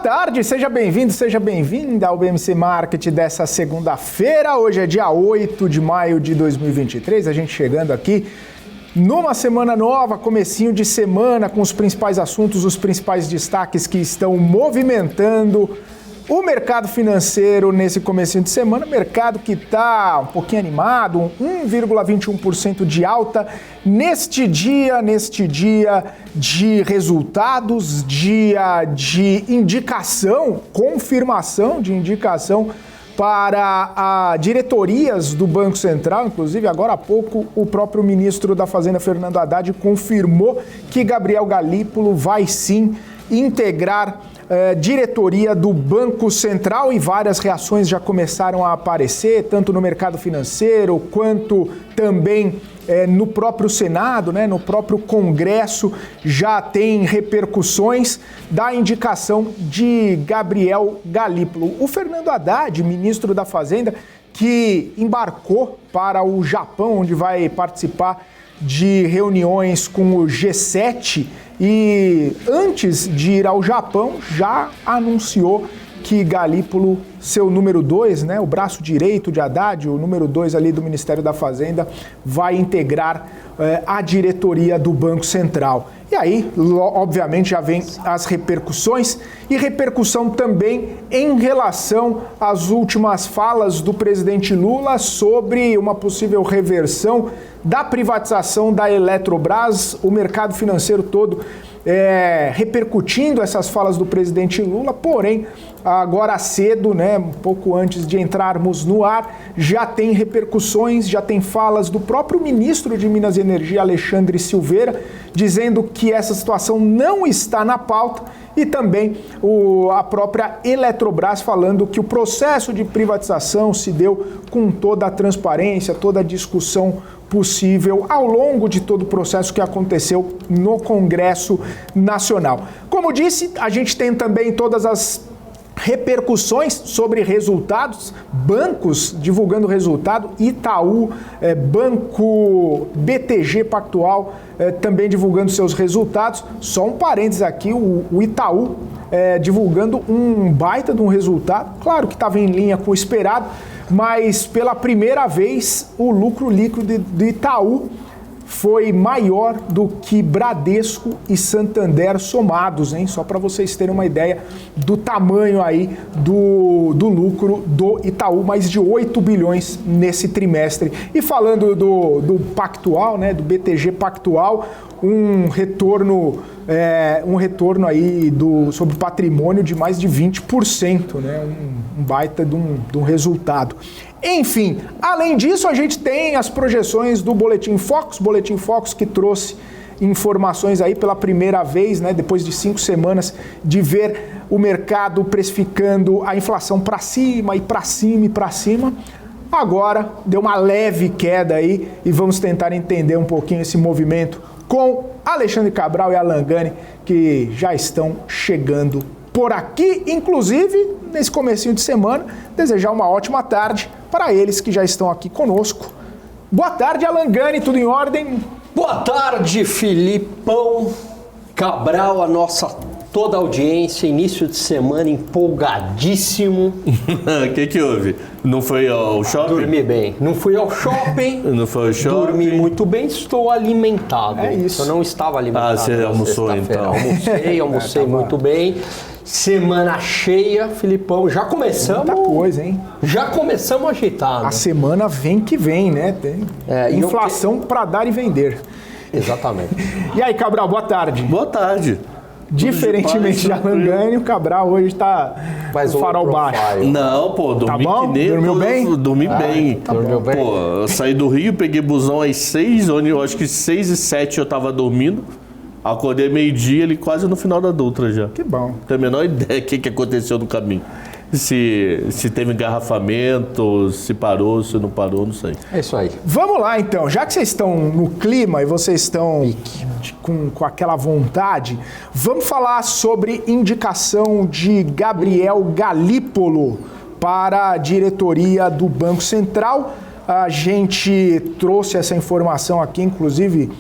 tarde, seja bem-vindo, seja bem-vinda ao BMC Market dessa segunda-feira. Hoje é dia 8 de maio de 2023, a gente chegando aqui numa semana nova, comecinho de semana, com os principais assuntos, os principais destaques que estão movimentando o mercado financeiro nesse comecinho de semana. Mercado que está um pouquinho animado, 1,21% de alta neste dia de resultados, dia de indicação, confirmação de indicação para diretorias do Banco Central. Inclusive, agora há pouco, o próprio ministro da Fazenda, Fernando Haddad, confirmou que Gabriel Galípolo vai sim integrar diretoria do Banco Central, e várias reações já começaram a aparecer, tanto no mercado financeiro quanto também no próprio Senado, né, no próprio Congresso, já tem repercussões da indicação de Gabriel Galípolo. O Fernando Haddad, ministro da Fazenda, que embarcou para o Japão, onde vai participar de reuniões com o G7, e antes de ir ao Japão já anunciou que Galípolo, seu número 2, né, o braço direito de Haddad, o número 2 ali do Ministério da Fazenda, vai integrar a diretoria do Banco Central. E aí, obviamente, já vem as repercussões, e repercussão também em relação às últimas falas do presidente Lula sobre uma possível reversão da privatização da Eletrobras. O mercado financeiro todo repercutindo essas falas do presidente Lula, porém, agora cedo, né, um pouco antes de entrarmos no ar, já tem repercussões, já tem falas do próprio ministro de Minas e Energia, Alexandre Silveira, dizendo que essa situação não está na pauta, e também a própria Eletrobras falando que o processo de privatização se deu com toda a transparência, toda a discussão possível ao longo de todo o processo que aconteceu no Congresso Nacional. Como disse, a gente tem também todas as repercussões sobre resultados, bancos divulgando resultado, Itaú, Banco BTG Pactual também divulgando seus resultados. Só um parênteses aqui, o Itaú divulgando um baita de um resultado, claro que estava em linha com o esperado, mas pela primeira vez o lucro líquido do Itaú foi maior do que Bradesco e Santander somados, hein? Só para vocês terem uma ideia do tamanho aí do lucro do Itaú, mais de 8 bilhões nesse trimestre. E falando do Pactual, né, do BTG Pactual, um retorno aí sobre o patrimônio de mais de 20%, né? Um baita de um resultado. Enfim, além disso, a gente tem as projeções do Boletim Focus que trouxe informações aí pela primeira vez, né, depois de 5 semanas de ver o mercado precificando a inflação para cima e para cima e para cima. Agora deu uma leve queda aí, e vamos tentar entender um pouquinho esse movimento com Alexandre Cabral e Alan Gani, que já estão chegando por aqui. Inclusive, nesse comecinho de semana, desejar uma ótima tarde para eles que já estão aqui conosco. Boa tarde, Alan Gani, tudo em ordem? Boa tarde, Filipão, Cabral, a nossa toda a audiência, início de semana empolgadíssimo. O que houve? Não foi ao shopping? Dormi bem. Não fui ao shopping. Não foi ao shopping? Dormi muito bem, estou alimentado. É isso. Eu não estava alimentado. Ah, você almoçou então? Almocei muito bem. Semana cheia, Filipão. Já começamos. Muita coisa, hein? Já começamos agitado. A semana vem que vem, né? Tem inflação para dar e vender. Exatamente. E aí, Cabral, boa tarde. Boa tarde. Diferentemente de Alan Gani, o Cabral hoje está com o farol baixo. Não, pô, dormi tá bom? que nem... Dormiu bem? Dormi bem. Tá Dormiu bem? Pô, eu saí do Rio, peguei busão às 6, onde eu acho que 6h07 eu tava dormindo. Acordei meio-dia, ali quase no final da Dutra já. Que bom. Não tenho a menor ideia do que aconteceu no caminho. Se teve engarrafamento, se parou, se não parou, não sei. É isso aí. Vamos lá, então. Já que vocês estão no clima e vocês estão com aquela vontade, vamos falar sobre indicação de Gabriel Galípolo para a diretoria do Banco Central. A gente trouxe essa informação aqui, inclusive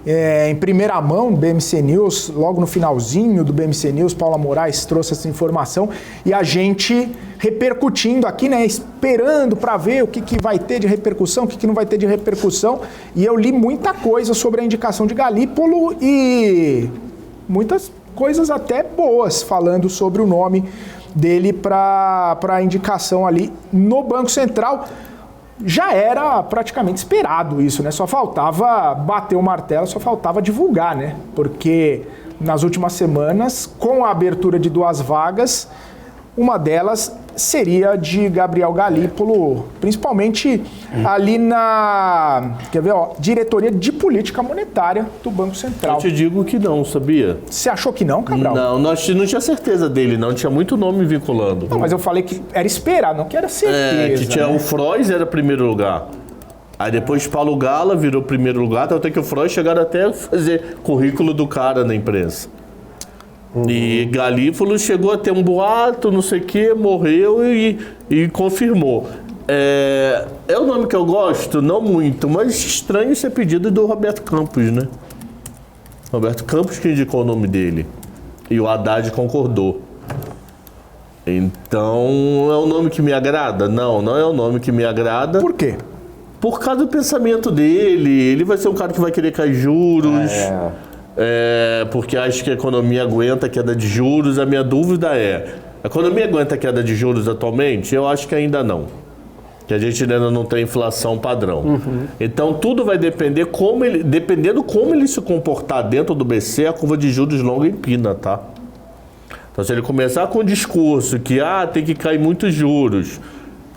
em primeira mão, BMC News, logo no finalzinho do BMC News, Paula Moraes trouxe essa informação e a gente repercutindo aqui, né, esperando para ver o que vai ter de repercussão, o que não vai ter de repercussão, e eu li muita coisa sobre a indicação de Galípolo e muitas coisas até boas falando sobre o nome dele para a indicação ali no Banco Central. Já era praticamente esperado isso, né? Só faltava bater o martelo, só faltava divulgar, né? Porque nas últimas semanas, com a abertura de 2 vagas, uma delas seria de Gabriel Galípolo, principalmente ali na, quer ver, ó, diretoria de política monetária do Banco Central. Eu te digo que não, sabia? Você achou que não, Cabral? Não, não tinha certeza dele, não. Tinha muito nome vinculando. Não, mas eu falei que era esperado, não que era certeza. Que tinha, né? O Frois era primeiro lugar. Aí depois Paulo Gala virou primeiro lugar, até que o Frois chegaram até a fazer currículo do cara na imprensa. E Galípolo chegou a ter um boato, não sei o que, morreu e confirmou. É o nome que eu gosto? Não muito, mas estranho ser pedido do Roberto Campos, né? Roberto Campos que indicou o nome dele. E o Haddad concordou. Então, é um nome que me agrada? Não, não é um nome que me agrada. Por quê? Por causa do pensamento dele. Ele vai ser um cara que vai querer cair juros. Porque acho que a economia aguenta a queda de juros. A minha dúvida a economia aguenta a queda de juros atualmente? Eu acho que ainda não. Que a gente ainda não tem inflação padrão. Então tudo vai depender dependendo como ele se comportar dentro do BC, a curva de juros longa empina, tá? Então se ele começar com o discurso que tem que cair muitos juros,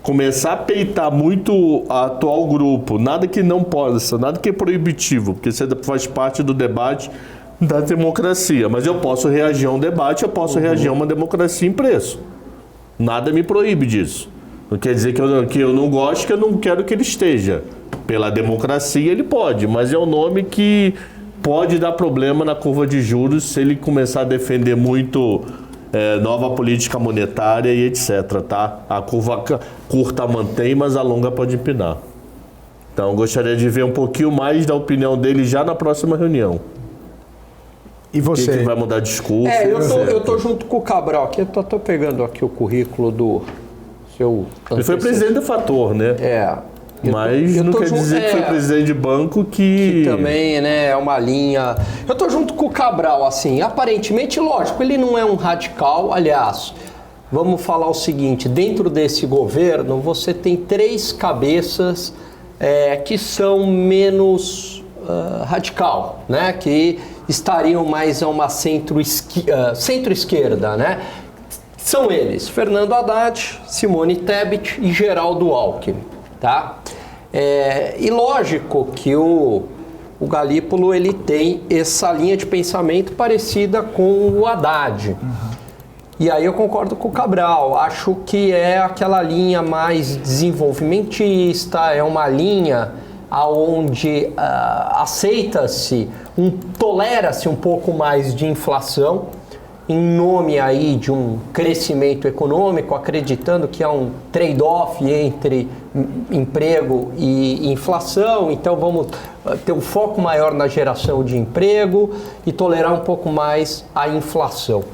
começar a peitar muito o atual grupo, nada que não possa, nada que é proibitivo, porque isso faz parte do debate da democracia. Mas eu posso reagir a um debate, eu posso reagir a uma democracia em preço. Nada me proíbe disso. Não quer dizer que eu não gosto, que eu não quero que ele esteja. Pela democracia ele pode, mas é um nome que pode dar problema na curva de juros se ele começar a defender muito nova política monetária e etc, tá? A curva curta mantém, mas a longa pode empinar. Então, gostaria de ver um pouquinho mais da opinião dele já na próxima reunião. E você? O que vai mudar discurso? Eu tô junto com o Cabral aqui, eu tô pegando aqui o currículo do seu... Ele foi presidente do Fator, né? Mas não quer dizer que foi presidente de banco que também, né, é uma linha... Eu tô junto com o Cabral, assim, aparentemente, lógico, ele não é um radical, aliás, vamos falar o seguinte, dentro desse governo você tem 3 cabeças que são menos radical, né, que estariam mais a uma centro-esquerda, né? São eles, Fernando Haddad, Simone Tebet e Geraldo Alckmin, tá? E lógico que o Galípolo ele tem essa linha de pensamento parecida com o Haddad. E aí eu concordo com o Cabral, acho que é aquela linha mais desenvolvimentista, é uma linha onde tolera-se um pouco mais de inflação, em nome aí de um crescimento econômico, acreditando que é um trade-off entre emprego e inflação, então vamos ter um foco maior na geração de emprego e tolerar um pouco mais a inflação.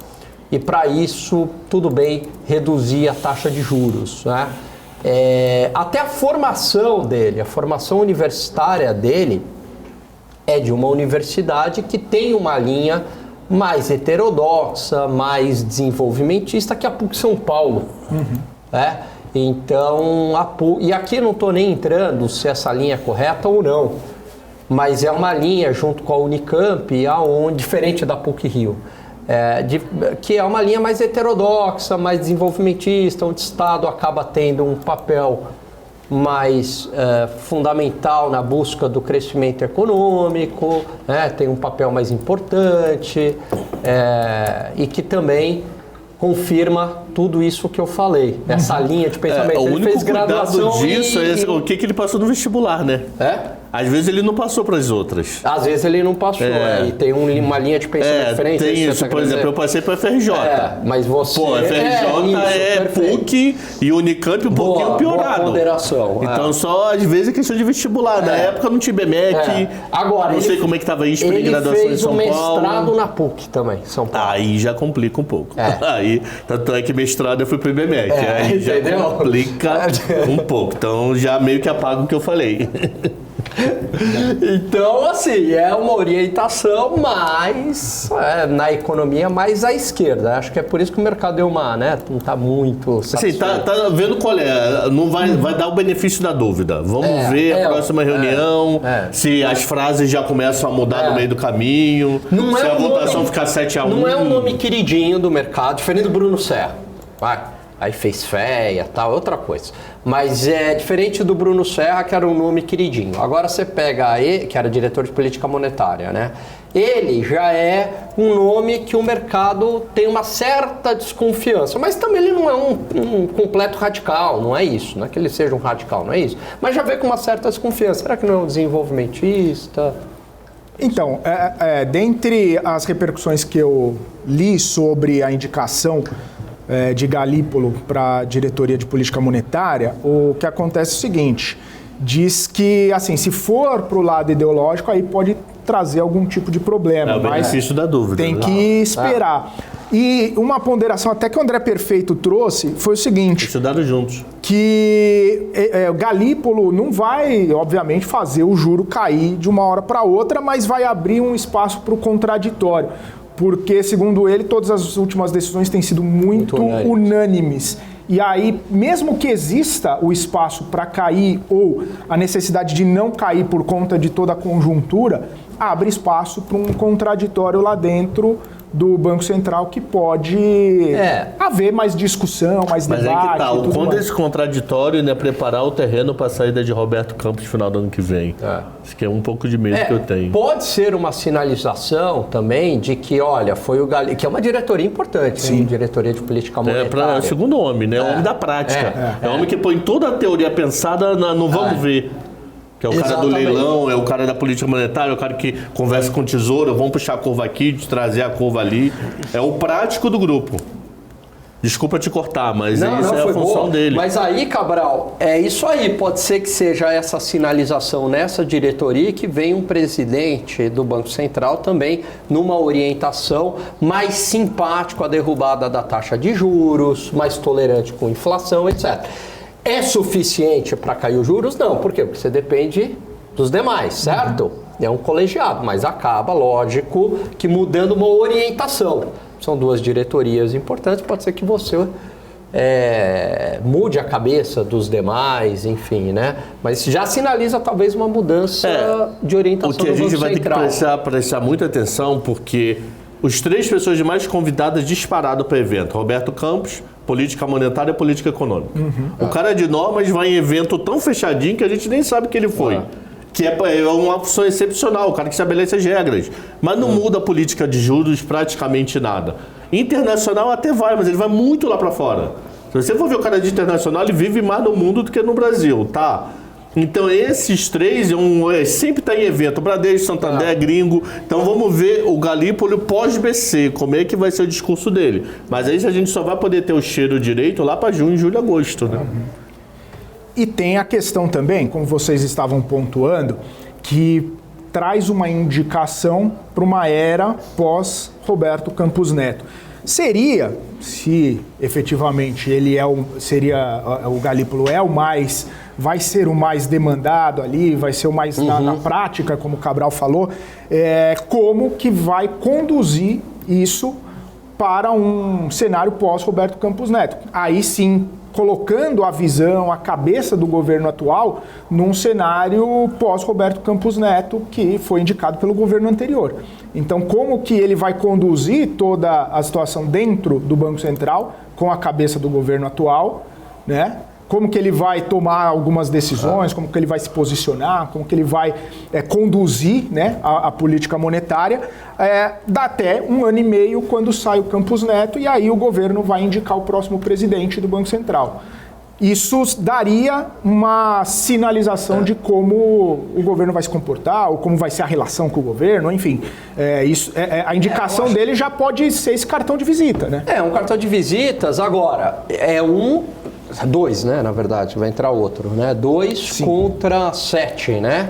E para isso, tudo bem reduzir a taxa de juros, né? Até a formação dele, a formação universitária dele é de uma universidade que tem uma linha mais heterodoxa, mais desenvolvimentista que a PUC São Paulo. Então, e aqui eu não estou nem entrando se essa linha é correta ou não, mas é uma linha junto com a Unicamp, diferente da PUC Rio, que é uma linha mais heterodoxa, mais desenvolvimentista, onde o Estado acaba tendo um papel mais fundamental na busca do crescimento econômico, né? Tem um papel mais importante e que também confirma tudo isso que eu falei. Essa linha de pensamento. O Ele único fez graduação cuidado disso é o que ele passou no vestibular, né? Às vezes ele não passou para as outras. Às vezes ele não passou, e tem uma linha de pensamento diferente. Tem isso, por exemplo, eu passei para a FRJ. Mas você... Pô, a FRJ PUC e Unicamp um pouquinho piorado. Boa ponderação. Então só às vezes é questão de vestibular. Na época não tinha BMEC. Agora, não sei como é que estava isso para graduação em São Paulo. Ele fez um mestrado na PUC também, São Paulo. Aí já complica um pouco. Aí, tanto é que mestrado eu fui para o IBMEC. Aí já complica um pouco. Então já meio que apago o que eu falei. Então, assim, é uma orientação mais na economia mais à esquerda. Acho que é por isso que o mercado deu uma, né? Não está muito satisfeito. Assim, tá vendo qual é? Não vai dar o benefício da dúvida. Vamos ver a próxima reunião, se as frases já começam a mudar no meio do caminho, se a votação ficar 7-1. Não é um nome queridinho do mercado, diferente do Bruno Serra. Aí fez feia, tal, outra coisa. Mas é diferente do Bruno Serra, que era um nome queridinho. Agora você pega ele, que era diretor de política monetária, né? Ele já é um nome que o mercado tem uma certa desconfiança. Mas também ele não é um completo radical, não é isso. Não é que ele seja um radical, não é isso. Mas já vem com uma certa desconfiança. Será que não é um desenvolvimentista? Então, dentre as repercussões que eu li sobre a indicação de Galípolo para a diretoria de política monetária, o que acontece é o seguinte, diz que, assim, se for para o lado ideológico, aí pode trazer algum tipo de problema. É o benefício da dúvida. Tem que esperar. E uma ponderação até que o André Perfeito trouxe foi o seguinte... Estudaram juntos. Que o Galípolo não vai, obviamente, fazer o juro cair de uma hora para outra, mas vai abrir um espaço para o contraditório. Porque, segundo ele, todas as últimas decisões têm sido muito unânimes. E aí, mesmo que exista o espaço para cair ou a necessidade de não cair por conta de toda a conjuntura, abre espaço para um contraditório lá dentro do Banco Central que pode haver mais discussão, mais debate. Mas é que tal, quando mais. Esse contraditório, né, preparar o terreno para a saída de Roberto Campos no final do ano que vem. Acho que é um pouco de medo que eu tenho. Pode ser uma sinalização também de que, olha, foi o Galípolo, que é uma diretoria importante, sim, diretoria de política monetária. Segundo homem, né? O homem da prática. É o homem que põe toda a teoria pensada no vamos ver. Que é o cara do leilão, é o cara da política monetária, é o cara que conversa com o tesouro, vamos puxar a curva aqui, trazer a curva ali. É o prático do grupo. Desculpa te cortar, mas isso é a função dele. Mas aí, Cabral, é isso aí. Pode ser que seja essa sinalização nessa diretoria que vem um presidente do Banco Central também numa orientação mais simpático à derrubada da taxa de juros, mais tolerante com inflação, etc. É suficiente para cair os juros? Não. Por quê? Porque você depende dos demais, certo? É um colegiado, mas acaba, lógico, que mudando uma orientação. São duas diretorias importantes, pode ser que você mude a cabeça dos demais, enfim, né? Mas já sinaliza talvez uma mudança de orientação do Banco Central. O que a gente vai ter que prestar muita atenção, porque os 3 pessoas mais convidadas disparado para o evento, Roberto Campos, política monetária e política econômica. O cara de normas vai em evento tão fechadinho que a gente nem sabe que ele foi. Que é uma função excepcional, o cara que estabelece as regras. Mas não muda a política de juros praticamente nada. Internacional até vai, mas ele vai muito lá para fora. Se você for ver o cara de internacional, ele vive mais no mundo do que no Brasil, tá? Então esses 3 sempre está em evento, Bradesco, Santander, Gringo. Então vamos ver o Galípolo pós-BC, como é que vai ser o discurso dele. Mas aí a gente só vai poder ter o cheiro direito lá para junho, julho, agosto, né? E tem a questão também, como vocês estavam pontuando, que traz uma indicação para uma era pós-Roberto Campos Neto. Seria, se efetivamente ele o Galípolo vai ser o mais demandado ali, vai ser o mais na prática, como o Cabral falou, como que vai conduzir isso para um cenário pós-Roberto Campos Neto. Aí sim, colocando a visão, a cabeça do governo atual num cenário pós-Roberto Campos Neto, que foi indicado pelo governo anterior. Então, como que ele vai conduzir toda a situação dentro do Banco Central, com a cabeça do governo atual, né? como que ele vai tomar algumas decisões, como que ele vai se posicionar, como que ele vai conduzir, né, a política monetária, dá até 1 ano e meio quando sai o Campos Neto e aí o governo vai indicar o próximo presidente do Banco Central. Isso daria uma sinalização de como o governo vai se comportar, ou como vai ser a relação com o governo, enfim. A indicação dele já pode ser esse cartão de visita, né? Um cartão de visitas. Agora, dois, né, na verdade, vai entrar outro, né? 2 contra 7, né?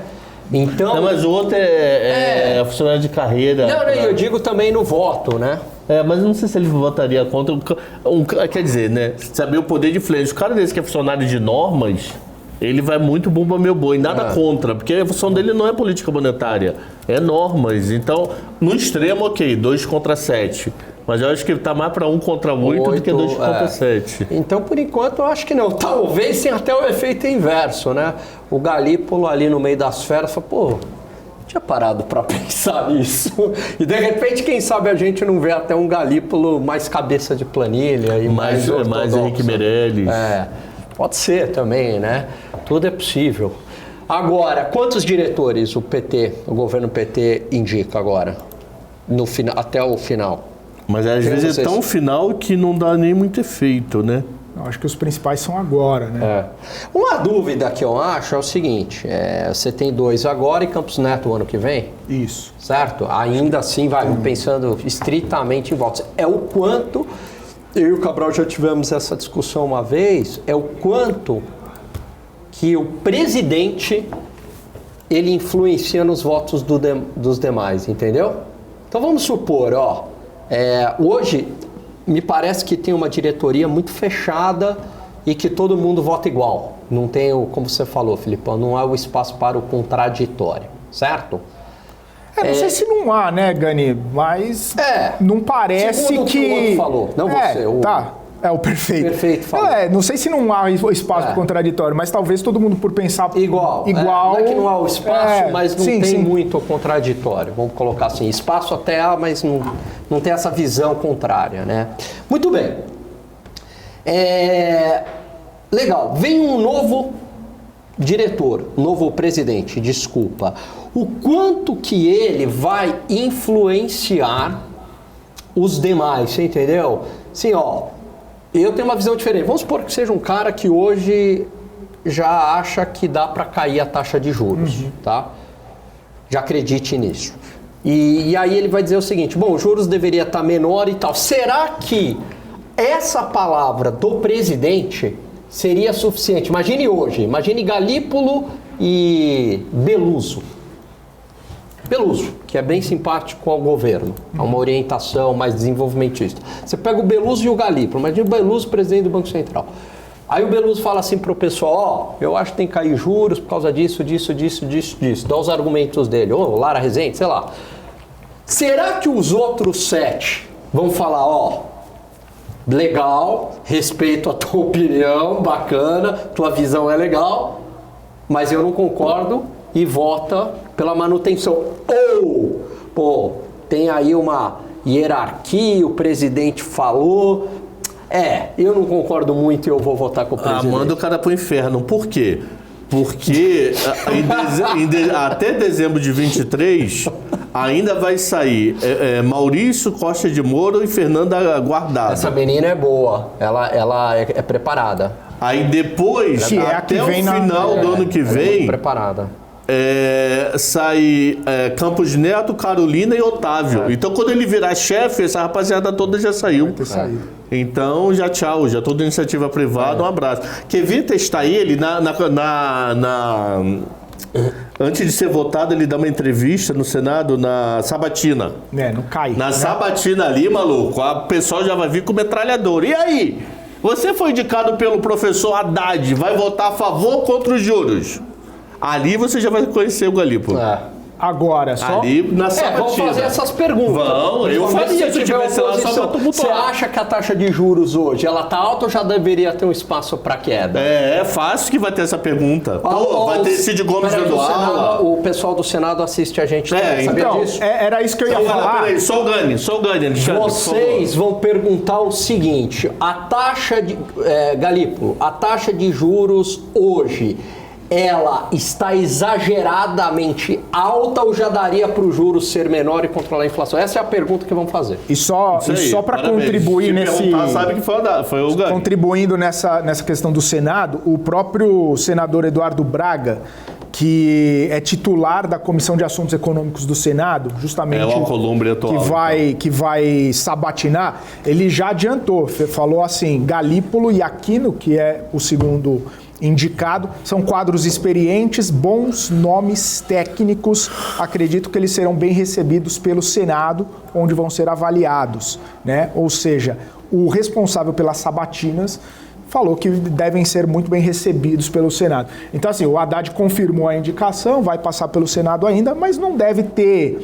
Então... Não, mas o outro é funcionário de carreira. Não, eu digo também no voto, né? Mas eu não sei se ele votaria contra. Quer dizer, né? Saber o poder de influência. O cara desse que é funcionário de normas, ele vai muito bumba meu boi. Nada contra, porque a função dele não é política monetária, é normas. Então, no extremo, ok, 2 contra 7. Mas eu acho que ele tá mais para 1 contra 8 do que 2 contra 7. Então, por enquanto, eu acho que não. Talvez tenha até o efeito inverso, né? O Galípolo ali no meio das feras fala, pô, tinha parado para pensar nisso. E de repente, quem sabe a gente não vê até um Galípolo mais cabeça de planilha e mais Henrique Meirelles. Pode ser também, né? Tudo é possível. Agora, quantos diretores o governo PT indica agora? Até o final? Mas às vezes é tão final que não dá nem muito efeito, né? Eu acho que os principais são agora, né? Uma dúvida que eu acho é o seguinte, você tem 2 agora e Campos Neto o ano que vem? Isso. Certo? Ainda assim, pensando estritamente em votos. É o quanto, eu e o Cabral já tivemos essa discussão uma vez, é o quanto que o presidente, ele influencia nos votos dos demais, entendeu? Então vamos supor, hoje me parece que tem uma diretoria muito fechada e que todo mundo vota igual. Não tem, como você falou, Filipão, não há o espaço para o contraditório, certo? Não sei se não há, né, Gani? Mas não parece segundo que... o outro falou, não você. O perfeito. Perfeito, falou. Não sei se não há espaço contraditório, mas talvez todo mundo por pensar igual. Não é que não há o espaço, mas não tem muito contraditório. Vamos colocar assim, espaço até há, mas não tem essa visão contrária, né? Muito bem. Legal. Vem um novo diretor, novo presidente, desculpa. O quanto que ele vai influenciar os demais, você entendeu? Sim, eu tenho uma visão diferente. Vamos supor que seja um cara que hoje já acha que dá para cair a taxa de juros, tá? Já acredite nisso. E aí ele vai dizer o seguinte, os juros deveria estar menor e tal. Será que essa palavra do presidente seria suficiente? Imagine Galípolo e Beluso, que é bem simpático ao governo, a uma orientação mais desenvolvimentista. Você pega o Beluso e o Galípolo, imagina o Beluso, presidente do Banco Central. Aí o Beluso fala assim pro pessoal, eu acho que tem que cair juros por causa disso. Dá os argumentos dele, Lara Rezende, sei lá. Será que os outros 7 vão falar, legal, respeito a tua opinião, bacana, tua visão é legal, mas eu não concordo e vota pela manutenção. Ou, tem aí uma hierarquia, o presidente falou, eu não concordo muito e eu vou votar com o presidente. Manda o cara pro inferno. Por quê? Porque até dezembro de 23 ainda vai sair Maurício Costa de Moura e Fernanda Guardado. Essa menina é boa, ela é preparada. Aí depois, até o final do ano que vem, muito preparada. Sai Campos Neto, Carolina e Otávio. Então quando ele virar chefe, essa rapaziada toda já saiu. Então já tchau, já toda iniciativa privada, um abraço. Quer vir testar ele antes de ser votado, ele dá uma entrevista no Senado na sabatina. Não cai. Na sabatina ali, maluco, a pessoa já vai vir com metralhador. E aí? Você foi indicado pelo professor Haddad, vai votar a favor ou contra os juros? Ali você já vai conhecer o Galípolo. Agora, só... Ali na sabatina. Vamos fazer essas perguntas. Eu faria se eu tivesse lá só pra tumultuar. Você acha que a taxa de juros hoje, ela tá alta ou já deveria ter um espaço para queda? É fácil que vai ter essa pergunta. Vai ter Cid Gomes dando aula. O pessoal do Senado assiste a gente. Então, disso? era isso que eu ia falar. Peraí, só o Gani, Alexandre. Vocês vão perguntar o seguinte, a taxa de... Galípolo, a taxa de juros hoje... ela está exageradamente alta ou já daria para o juros ser menor e controlar a inflação? Essa é a pergunta que vamos fazer. E só para contribuir nesse... sabe que foi o Gani. Contribuindo nessa questão do Senado, o próprio senador Eduardo Braga, que é titular da Comissão de Assuntos Econômicos do Senado, justamente o Alcolumbre atual, que vai sabatinar, ele já adiantou, falou assim, Galípolo e Aquino, que é o segundo indicado, são quadros experientes, bons nomes técnicos, acredito que eles serão bem recebidos pelo Senado, onde vão ser avaliados, né? Ou seja, o responsável pelas sabatinas falou que devem ser muito bem recebidos pelo Senado. Então, assim, o Haddad confirmou a indicação, vai passar pelo Senado ainda, mas não deve ter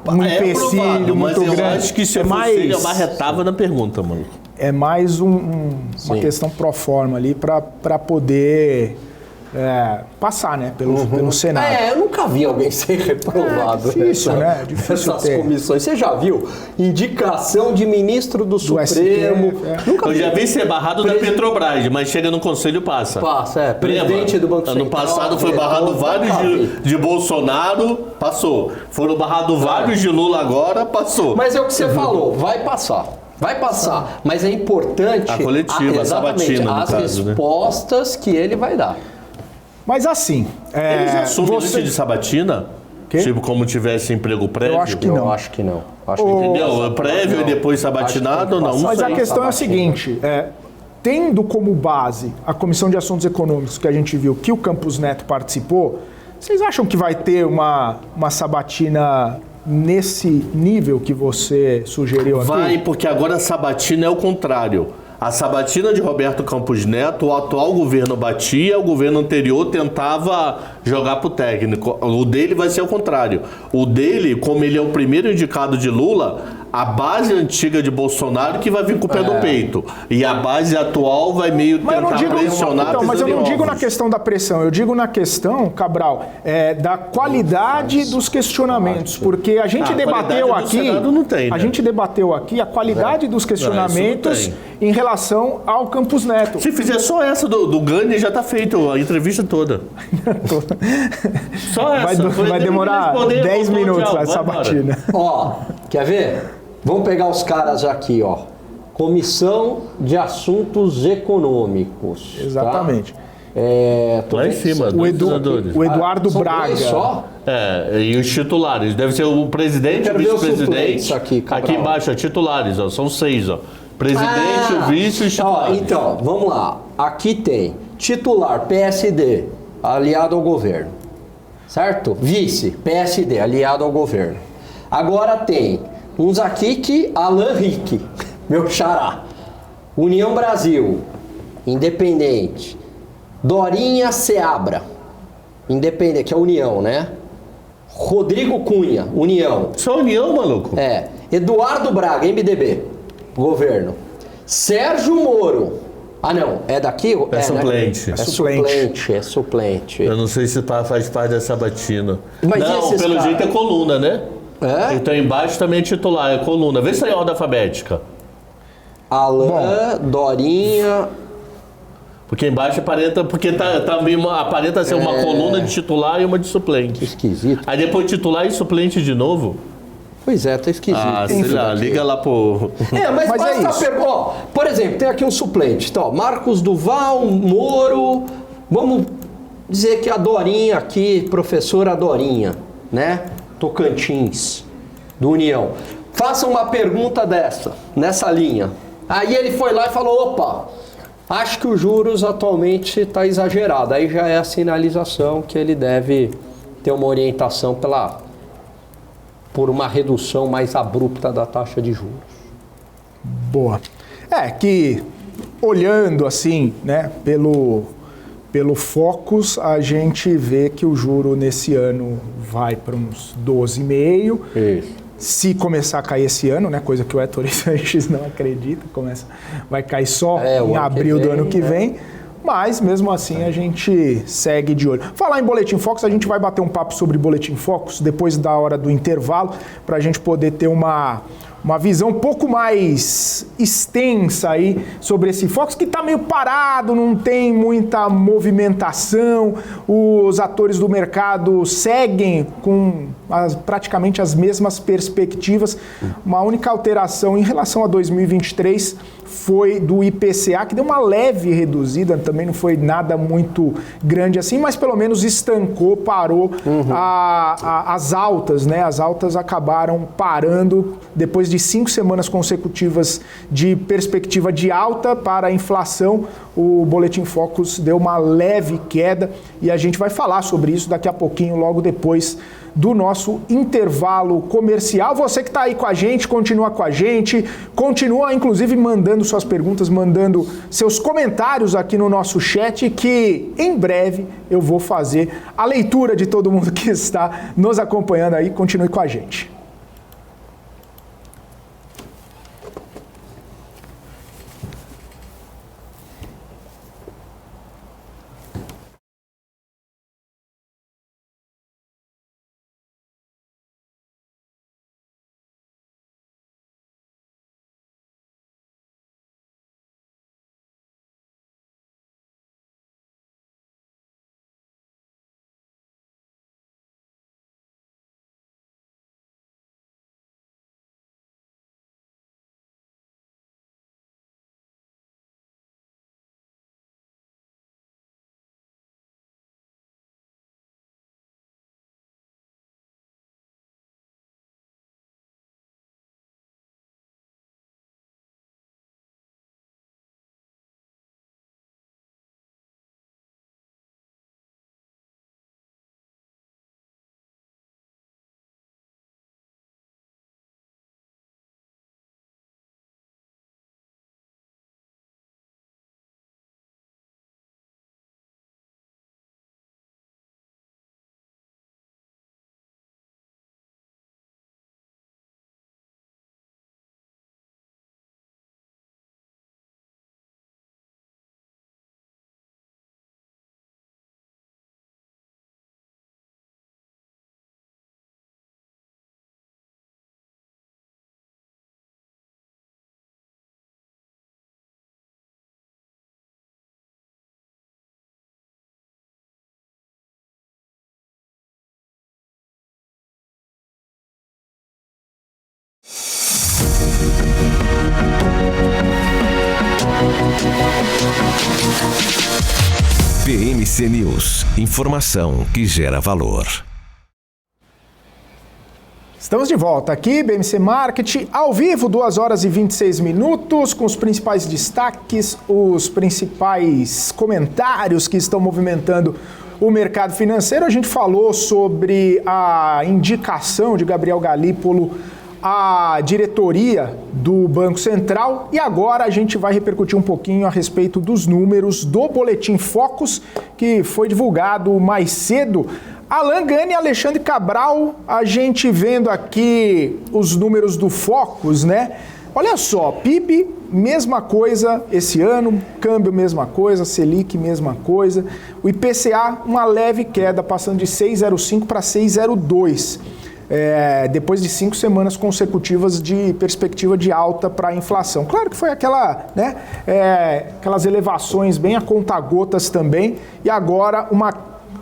um empecilho muito grande. Eu acho que se ele abarretava na pergunta, mano. É mais uma questão pro forma ali para poder passar, né, pelo Senado. Eu nunca vi alguém ser reprovado. É difícil, né? Difícil essas comissões. Você já viu? Indicação de ministro do Supremo. Eu já vi ser barrado da Petrobras, mas chega no conselho passa. Passa, presidente do Banco Central. Ano passado foi barrado vários de Bolsonaro, passou. Foram barrados vários de Lula agora, passou. Mas é o que você falou, vai passar. Vai passar, mas é importante a coletiva, sabatina, as respostas que ele vai dar. Mas assim... Ele já assume antes de sabatina? Quê? Tipo, como tivesse emprego prévio? Eu acho que não. Eu acho que não. Entendeu? Prévio e depois sabatinado ou não? Mas a questão é a seguinte, tendo como base a Comissão de Assuntos Econômicos que a gente viu que o Campos Neto participou, vocês acham que vai ter uma sabatina nesse nível que você sugeriu aqui? Vai, porque agora a sabatina é o contrário. A sabatina de Roberto Campos Neto, o atual governo batia, o governo anterior tentava jogar pro técnico. O dele vai ser o contrário. O dele, como ele é o primeiro indicado de Lula, a base antiga de Bolsonaro que vai vir com o pé do peito. E a base atual vai meio tentar pressionar. Então, mas eu não digo na questão da pressão, eu digo na questão, Cabral, da qualidade dos questionamentos. Porque a gente debateu aqui. Não tem, né? A gente debateu aqui a qualidade dos questionamentos em relação ao Campos Neto. Se fizer só essa do Gani, já tá feito a entrevista toda. Só essa. Vai demorar 10 minutos a sabatina. Ó, quer ver? Vamos pegar os caras aqui, ó. Comissão de Assuntos Econômicos. Exatamente. Tá? Lá em cima, o Eduardo são Braga. dois só? E os titulares. Deve ser o presidente e o vice-presidente. Aqui embaixo, titulares, ó. São 6, ó. Presidente, o vice e os titulares. Então, vamos lá. Aqui tem titular PSD, aliado ao governo. Certo? Vice, PSD, aliado ao governo. Agora tem uns aqui que Alan Rick, meu xará. União Brasil, independente. Dorinha Seabra, independente, que é União, né? Rodrigo Cunha, União. Só União, maluco? Eduardo Braga, MDB, governo. Sérgio Moro. Ah, não, é daqui? É suplente. Né? É suplente. Eu não sei se faz parte dessa sabatina. Mas não, pelo jeito é coluna, né? Então embaixo também é titular, é coluna. Vê se é ordem alfabética. Alan, Dorinha... Porque embaixo aparenta, aparenta ser uma coluna de titular e uma de suplente. Que esquisito. Aí depois titular e suplente de novo? Pois é, tá esquisito. Sei lá, liga lá pro... mas basta por exemplo, tem aqui um suplente. Então, Marcos Duval, Moro... Vamos dizer que a Dorinha aqui, professora Dorinha, né? Tocantins, do União. Faça uma pergunta nessa linha. Aí ele foi lá e falou, opa... Acho que os juros atualmente está exagerado. Aí já é a sinalização que ele deve ter uma orientação por uma redução mais abrupta da taxa de juros. Boa. Que olhando assim, né, Pelo Focus, a gente vê que o juro nesse ano vai para uns 12,5%. Isso. Se começar a cair esse ano, né, coisa que o Ettore Sanches não acredita, vai cair só em abril do ano que vem. Mas, mesmo assim, a gente segue de olho. Falar em Boletim Focus, a gente vai bater um papo sobre Boletim Focus depois da hora do intervalo, para a gente poder ter uma visão um pouco mais extensa aí sobre esse Focus, que está meio parado, não tem muita movimentação, os atores do mercado seguem com praticamente as mesmas perspectivas. Uma única alteração em relação a 2023 foi do IPCA, que deu uma leve reduzida, também não foi nada muito grande assim, mas pelo menos estancou, parou as altas, né? As altas acabaram parando depois de 5 semanas consecutivas de perspectiva de alta para a inflação. O Boletim Focus deu uma leve queda e a gente vai falar sobre isso daqui a pouquinho, logo depois do nosso intervalo comercial. Você que está aí com a gente, continua com a gente, continua inclusive mandando suas perguntas, mandando seus comentários aqui no nosso chat, que em breve eu vou fazer a leitura de todo mundo que está nos acompanhando aí. Continue com a gente. BMC News, informação que gera valor. Estamos de volta aqui, BMC Market, ao vivo, 2 horas e 26 minutos, com os principais destaques, os principais comentários que estão movimentando o mercado financeiro. A gente falou sobre a indicação de Gabriel Galípolo à diretoria do Banco Central e agora a gente vai repercutir um pouquinho a respeito dos números do Boletim Focus, que foi divulgado mais cedo. Alan Gani e Alexandre Cabral, a gente vendo aqui os números do Focus, né? Olha só, PIB, mesma coisa esse ano, câmbio, mesma coisa, Selic, mesma coisa. O IPCA, uma leve queda, passando de 6,05 para 6,02. Depois de 5 semanas consecutivas de perspectiva de alta para a inflação. Claro que foi aquelas elevações bem a conta-gotas também, e agora uma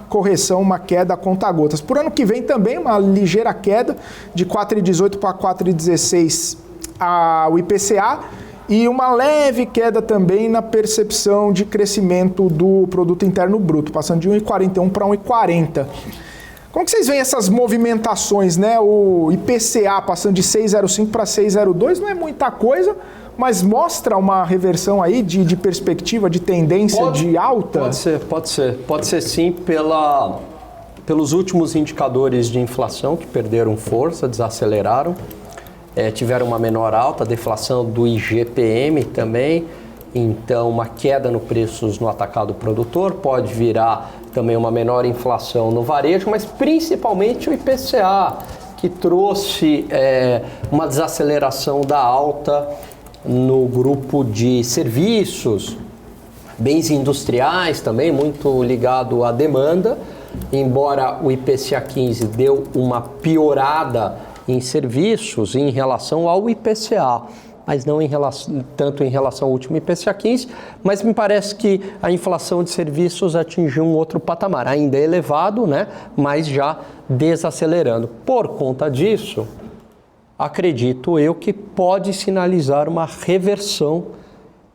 correção, uma queda a conta-gotas. Por ano que vem também uma ligeira queda de 4,18 para 4,16 o IPCA, e uma leve queda também na percepção de crescimento do Produto Interno Bruto, passando de 1,41 para 1,40. Como que vocês veem essas movimentações, né? O IPCA passando de 6,05 para 6,02 não é muita coisa, mas mostra uma reversão aí de perspectiva, de tendência de alta? Pode ser sim, pelos últimos indicadores de inflação que perderam força, desaceleraram, tiveram uma menor alta, a deflação do IGPM também, Então, uma queda no preços no atacado produtor pode virar também uma menor inflação no varejo, mas principalmente o IPCA, que trouxe uma desaceleração da alta no grupo de serviços, bens industriais também, muito ligado à demanda, embora o IPCA 15 deu uma piorada em serviços em relação ao IPCA, mas não tanto em relação ao último IPCA 15, mas me parece que a inflação de serviços atingiu um outro patamar, ainda elevado, né, mas já desacelerando. Por conta disso, acredito eu que pode sinalizar uma reversão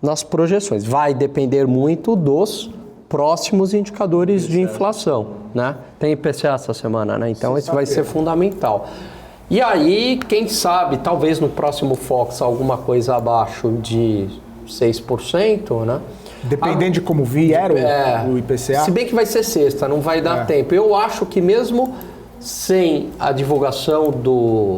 nas projeções. Vai depender muito dos próximos indicadores de inflação, né? Tem IPCA essa semana, né? Então isso vai ser fundamental. E aí, quem sabe, talvez no próximo Focus alguma coisa abaixo de 6%, né? Dependendo de como vier o IPCA. Se bem que vai ser sexta, não vai dar tempo. Eu acho que mesmo sem a divulgação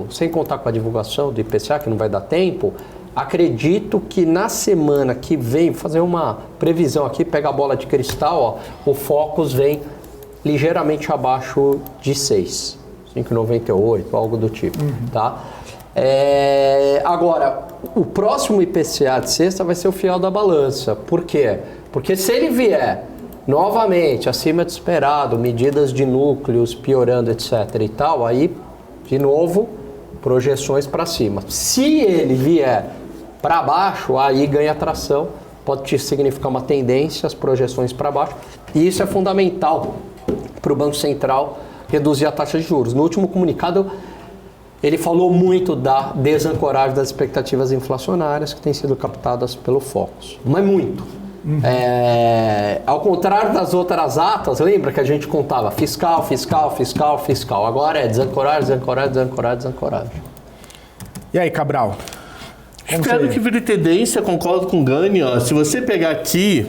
sem contar com a divulgação do IPCA, que não vai dar tempo, acredito que na semana que vem, vou fazer uma previsão aqui, pega a bola de cristal, ó, o Focus vem ligeiramente abaixo de 6. 5,98, algo do tipo, tá? Agora, o próximo IPCA de sexta vai ser o fiel da balança. Por quê? Porque se ele vier novamente acima do esperado, medidas de núcleos piorando, etc. e tal, aí, de novo, projeções para cima. Se ele vier para baixo, aí ganha tração, pode significar uma tendência, as projeções para baixo, e isso é fundamental para o Banco Central reduzir a taxa de juros. No último comunicado, ele falou muito da desancoragem das expectativas inflacionárias que têm sido captadas pelo Focus, mas muito. Ao contrário das outras atas, lembra que a gente contava fiscal, fiscal, fiscal, fiscal. Agora é desancoragem, desancoragem, desancoragem, desancoragem. E aí, Cabral? Espero que vire tendência, concordo com o Gani. Ó. Se você pegar aqui,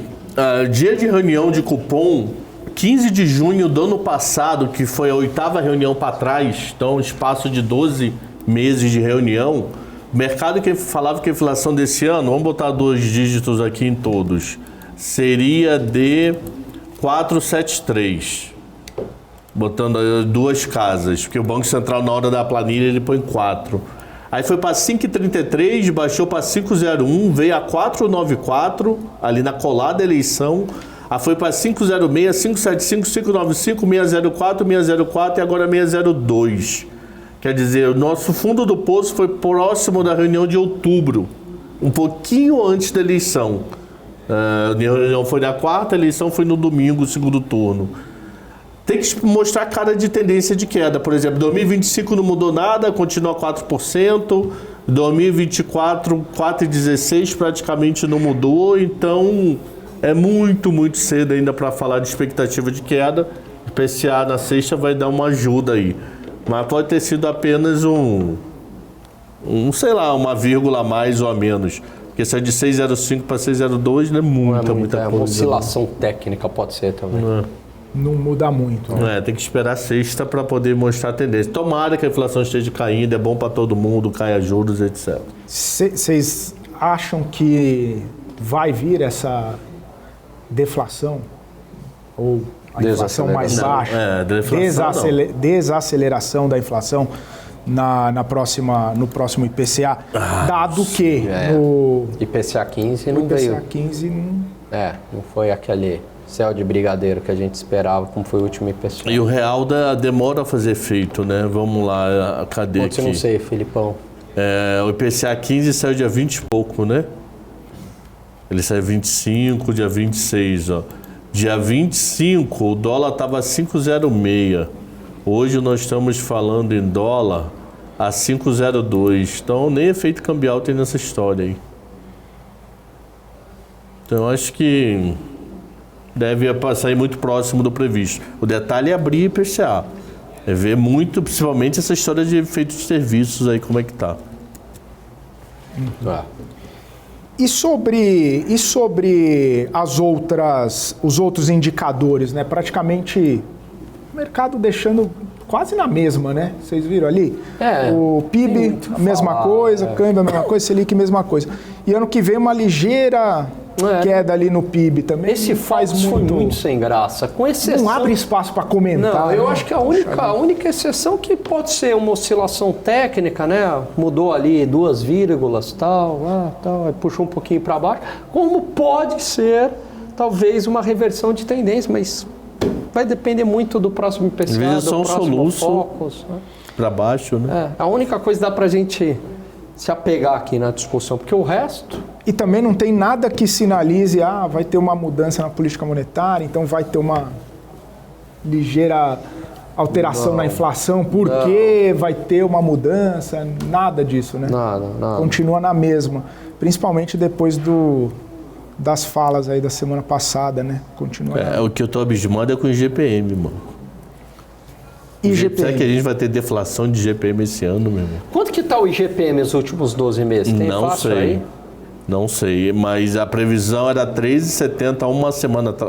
dia de reunião de cupom, 15 de junho do ano passado, que foi a 8ª reunião para trás, então espaço de 12 meses de reunião, o mercado que falava que a inflação desse ano, vamos botar 2 dígitos aqui em todos, seria de 4,73, botando 2 casas, porque o Banco Central na hora da planilha ele põe 4. Aí foi para 5,33, baixou para 5,01, veio a 4,94, ali na colada eleição. Aí foi para 506, 575, 595, 604, 604 e agora 602. Quer dizer, o nosso fundo do poço foi próximo da reunião de outubro, um pouquinho antes da eleição. A reunião foi na quarta, a eleição foi no domingo, segundo turno. Tem que mostrar cara de tendência de queda. Por exemplo, 2025 não mudou nada, continua 4%. 2024, 4,16 praticamente não mudou. Então, é muito, muito cedo ainda para falar de expectativa de queda. O IPCA na sexta vai dar uma ajuda aí. Mas pode ter sido apenas sei lá, uma vírgula a mais ou a menos. Porque se é de 6,05 para 6,02 não é muita coisa. Uma oscilação técnica pode ser também. Não muda muito. Né? Tem que esperar sexta para poder mostrar a tendência. Tomara que a inflação esteja caindo, é bom para todo mundo, caia juros, etc. Vocês acham que vai vir essa deflação? Ou a inflação mais baixa? Desaceleração da inflação no próximo IPCA, dado que no IPCA 15 não veio. IPCA 15 não foi aquele céu de brigadeiro que a gente esperava, como foi o último IPCA. E o real demora a fazer efeito, né? Vamos lá, cadê aqui? Eu não sei, Filipão. O IPCA 15 saiu dia 20 e pouco, né? Ele saiu 25, dia 26, ó. Dia 25, o dólar estava 5,06. Hoje nós estamos falando em dólar a 5,02. Então, nem efeito cambial tem nessa história aí. Então, acho que deve sair muito próximo do previsto. O detalhe é abrir IPCA. É ver muito, principalmente essa história de efeito de serviços aí, como é que tá. E sobre os outros indicadores, né? Praticamente o mercado deixando quase na mesma, né? Vocês viram ali? O PIB, a mesma coisa, câmbio, a mesma coisa, Selic, a mesma coisa. E ano que vem uma ligeira queda ali no PIB também. Esse faz muito sem graça. Com exceção... Não abre espaço para comentar. Não, eu acho que a única exceção que pode ser uma oscilação técnica, né? Mudou ali 2 vírgulas, tal, aí puxou um pouquinho para baixo. Como pode ser, talvez, uma reversão de tendência, mas vai depender muito do próximo IPCA, do próximo Focus. Né? Para baixo, né? A única coisa que dá para a gente se apegar aqui na discussão, porque o resto... E também não tem nada que sinalize, vai ter uma mudança na política monetária, então vai ter uma ligeira alteração na inflação, porque vai ter uma mudança, nada disso, né? Nada. Continua na mesma, principalmente depois das falas aí da semana passada, né? Continua. O que eu tô abismado é com o IGPM, mano. IGPM. Será que a gente vai ter deflação de IGPM esse ano, meu irmão? Quanto que tá o IGPM nos últimos 12 meses? Tem Não fácil sei. aí? Não sei, mas a previsão era 3,70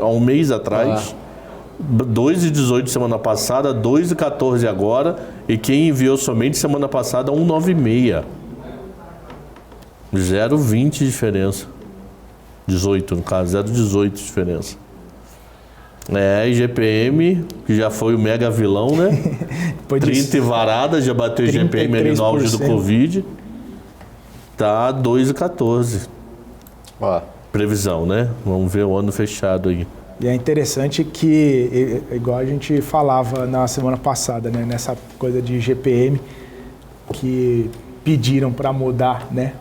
há um mês atrás, 2,18 semana passada, 2,14 agora, e quem enviou somente semana passada 1,96. 0,20 de diferença. 18 no caso, 0,18 de diferença. IGPM, que já foi o mega vilão, né? 30 e varada, já bateu o IGPM ali no auge do Covid. Tá 2,14. Previsão, né? Vamos ver o ano fechado aí. E é interessante que, igual a gente falava na semana passada, né? Nessa coisa de IGPM, que pediram para mudar, né?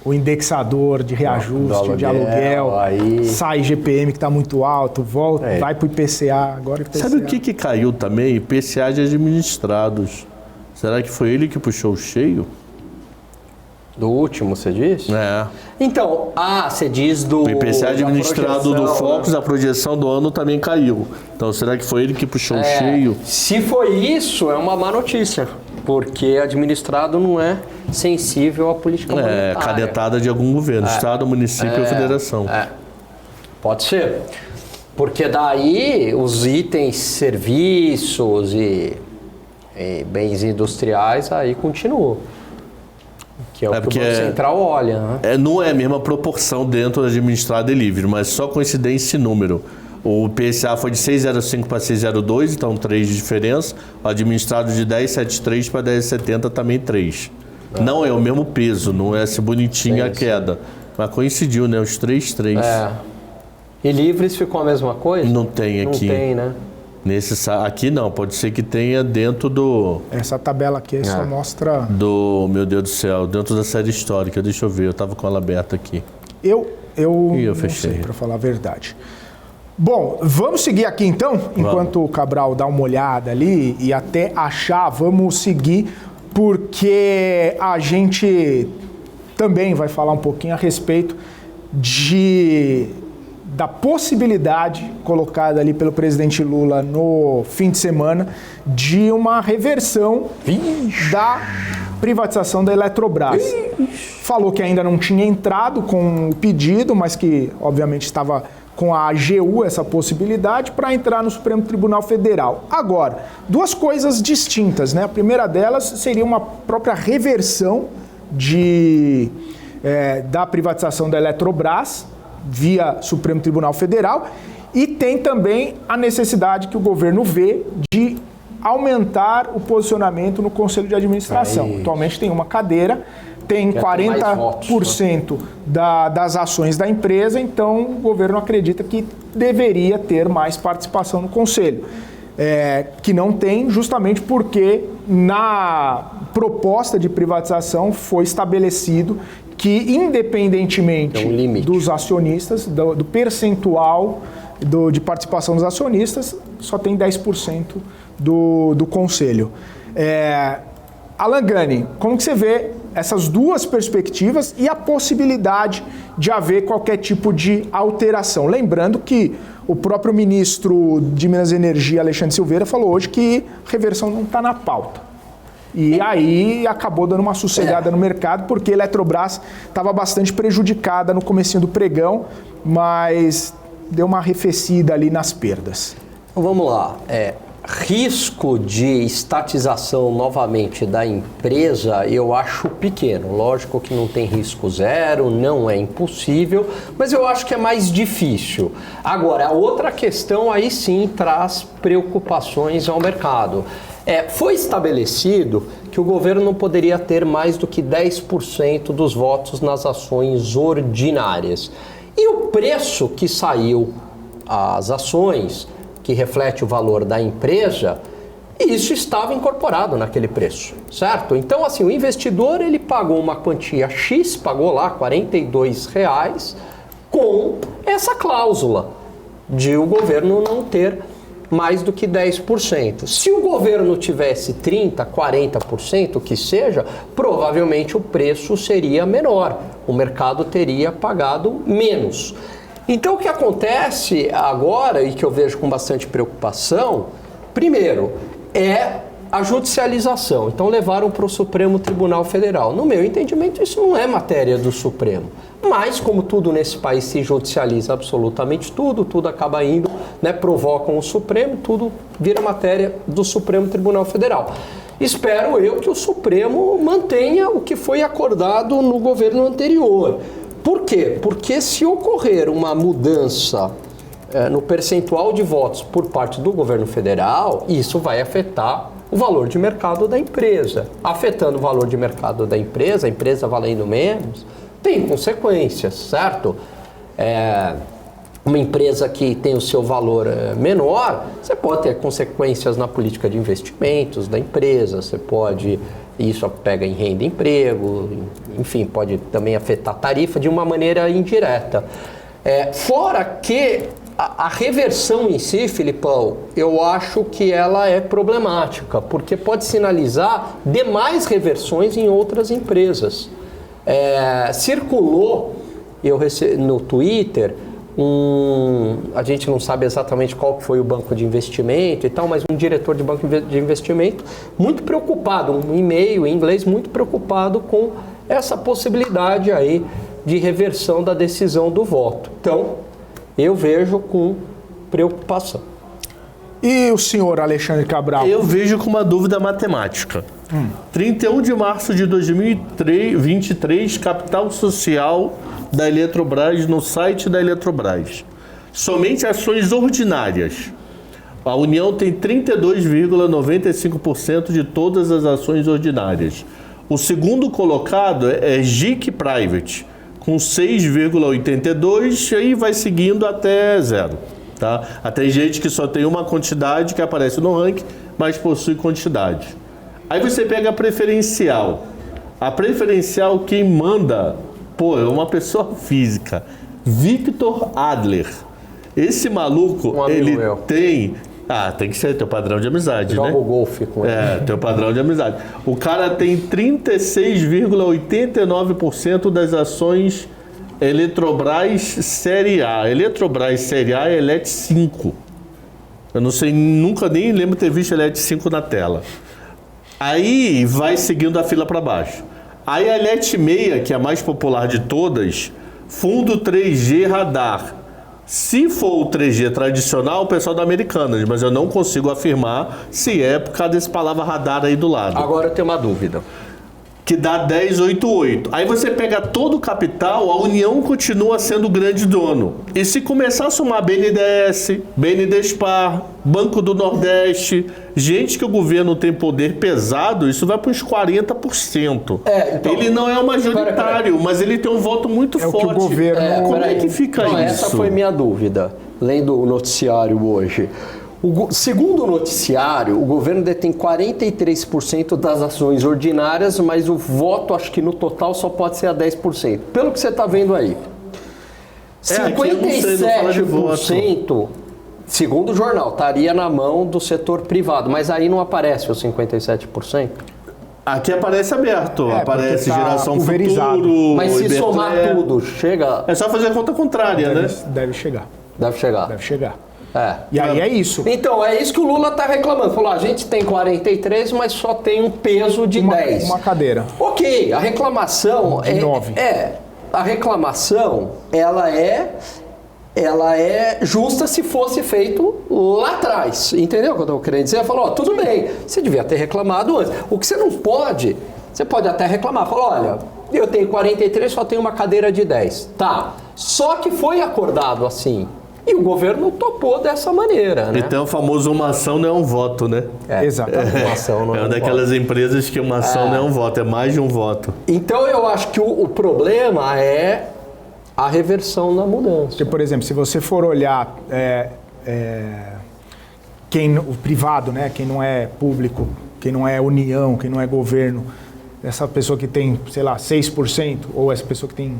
O indexador de reajuste, de aluguel, aí... sai IGPM que está muito alto, volta, vai para o IPCA, agora IPCA. Sabe o que caiu também? IPCA de administrados. Será que foi ele que puxou o cheio? Do último, você disse? Então, você diz do... O IPCA administrado do Focus, a projeção do ano também caiu. Então, será que foi ele que puxou o cheio? Se foi isso, é uma má notícia. Porque administrado não é sensível à política monetária. Canetada de algum governo, Estado, município ou federação. Pode ser. Porque daí os itens, serviços e bens industriais aí continuam. Que é o que o Banco Central olha. Né? Não é a mesma proporção dentro do administrado e livre, mas só coincidência e número. O PSA foi de 6,05 para 6,02, então 3 de diferença. O administrado de 10,73 para 10,70 também 3. Não é o mesmo peso, não é assim bonitinha a queda. Mas coincidiu, né? Os 3. E livres ficou a mesma coisa? Não tem aqui. Não tem, né? Aqui não, pode ser que tenha dentro do... Essa tabela aqui só mostra... Meu Deus do céu, dentro da série histórica, deixa eu ver, eu tava com ela aberta aqui. Eu não sei, para falar a verdade. Bom, vamos seguir aqui então, enquanto o Cabral dá uma olhada ali e até achar, vamos seguir, porque a gente também vai falar um pouquinho a respeito da possibilidade colocada ali pelo presidente Lula no fim de semana de uma reversão da privatização da Eletrobras. Falou que ainda não tinha entrado com o pedido, mas que obviamente estava com a AGU essa possibilidade para entrar no Supremo Tribunal Federal. Agora, duas coisas distintas, né? A primeira delas seria uma própria reversão da privatização da Eletrobras via Supremo Tribunal Federal, e tem também a necessidade que o governo vê de aumentar o posicionamento no Conselho de Administração. Atualmente tem uma cadeira, tem 40% das ações da empresa, então o governo acredita que deveria ter mais participação no Conselho. Que não tem, justamente porque na proposta de privatização foi estabelecido que, independentemente dos acionistas, do percentual de participação dos acionistas, só tem 10% do Conselho. Alan Gani, como que você vê essas duas perspectivas e a possibilidade de haver qualquer tipo de alteração? Lembrando que o próprio ministro de Minas e Energia, Alexandre Silveira, falou hoje que reversão não está na pauta. E aí acabou dando uma sossegada no mercado, porque a Eletrobras estava bastante prejudicada no comecinho do pregão, mas deu uma arrefecida ali nas perdas. Então, vamos lá. risco de estatização novamente da empresa eu acho pequeno. Lógico que não tem risco zero, não é impossível, mas eu acho que é mais difícil. Agora, a outra questão aí sim traz preocupações ao mercado. Foi estabelecido que o governo não poderia ter mais do que 10% dos votos nas ações ordinárias. E o preço que saiu às ações, que reflete o valor da empresa, isso estava incorporado naquele preço, certo? Então, assim, o investidor ele pagou uma quantia X, pagou lá R$42 com essa cláusula de o governo não ter mais do que 10%. Se o governo tivesse 30%, 40%, que seja, provavelmente o preço seria menor, o mercado teria pagado menos. Então, o que acontece agora, e que eu vejo com bastante preocupação, primeiro, é a judicialização. Então, levaram para o Supremo Tribunal Federal. No meu entendimento, isso não é matéria do Supremo. Mas, como tudo nesse país se judicializa absolutamente tudo acaba indo, né, provocam o Supremo, tudo vira matéria do Supremo Tribunal Federal. Espero eu que o Supremo mantenha o que foi acordado no governo anterior. Por quê? Porque se ocorrer uma mudança no percentual de votos por parte do governo federal, isso vai afetar o valor de mercado da empresa. Afetando o valor de mercado da empresa, a empresa valendo menos, tem consequências, certo? Uma empresa que tem o seu valor menor, você pode ter consequências na política de investimentos da empresa, você pode... Isso pega em renda e emprego, enfim, pode também afetar a tarifa de uma maneira indireta. Fora que a reversão em si, Filipão, eu acho que ela é problemática, porque pode sinalizar demais reversões em outras empresas. Circulou no Twitter, a gente não sabe exatamente qual foi o banco de investimento e tal, mas um diretor de banco de investimento muito preocupado, um e-mail em inglês muito preocupado com essa possibilidade aí de reversão da decisão do voto. Então, eu vejo com preocupação. E o senhor Alexandre Cabral? Eu vejo com uma dúvida matemática. 31 de março de 2023, capital social da Eletrobras no site da Eletrobras. Somente ações ordinárias. A União tem 32,95% de todas as ações ordinárias. O segundo colocado é GIC Private, com 6,82%, e aí vai seguindo até zero. Tá? Tem gente que só tem uma quantidade que aparece no ranking, mas possui quantidade. Aí você pega a preferencial. A preferencial, quem manda, é uma pessoa física. Victor Adler. Esse maluco, ele tem... tem que ser teu padrão de amizade, né? Joga o golfe com ele. Teu padrão de amizade. O cara tem 36,89% das ações Eletrobras Série A. Eletrobras Série A é ELET 5. Eu não sei, nunca nem lembro ter visto ELET 5 na tela. Aí vai seguindo a fila para baixo. Aí a ELET 6, que é a mais popular de todas, Fundo 3G Radar. Se for o 3G tradicional, o pessoal da Americanas, mas eu não consigo afirmar se é por causa dessa palavra radar aí do lado. Agora eu tenho uma dúvida. Que dá 10,88. Aí você pega todo o capital, a União continua sendo o grande dono. E se começar a somar BNDES, BNDESPAR, Banco do Nordeste, gente que o governo tem poder pesado, isso vai para uns 40%. Então, ele não é o majoritário, mas ele tem um voto muito forte. O que o governo... Como é que fica isso? Essa foi minha dúvida, lendo o noticiário hoje. Segundo o noticiário, o governo detém 43% das ações ordinárias, mas o voto, acho que no total, só pode ser a 10%. Pelo que você está vendo aí. 57%, segundo o jornal, estaria na mão do setor privado, mas aí não aparece os 57%. Aqui aparece aberto, aparece tá Geração pulverizado. Futuro... Mas se somar tudo, chega... É só fazer a conta contrária, né? Deve chegar. Deve chegar. Deve chegar. E aí é isso. Então, é isso que o Lula está reclamando. Falou, a gente tem 43, mas só tem um peso de 10. Uma cadeira. Ok, a reclamação de 9. A reclamação, ela é ela é justa se fosse feito lá atrás. Entendeu o que eu estou querendo dizer? Falou, ó, tudo bem, você devia ter reclamado antes. O que você não pode, você pode até reclamar. Falou, olha, eu tenho 43, só tenho uma cadeira de 10. Tá, só que foi acordado assim. E o governo topou dessa maneira, né? Então o famoso uma ação não é um voto, né? Exatamente. Uma ação não É é uma um daquelas voto. empresas que uma ação não é um voto, é mais de um voto. Então eu acho que o problema é a reversão na mudança. Porque, por exemplo, se você for olhar o privado, né, quem não é público, quem não é União, quem não é governo, essa pessoa que tem, sei lá, 6%, ou essa pessoa que tem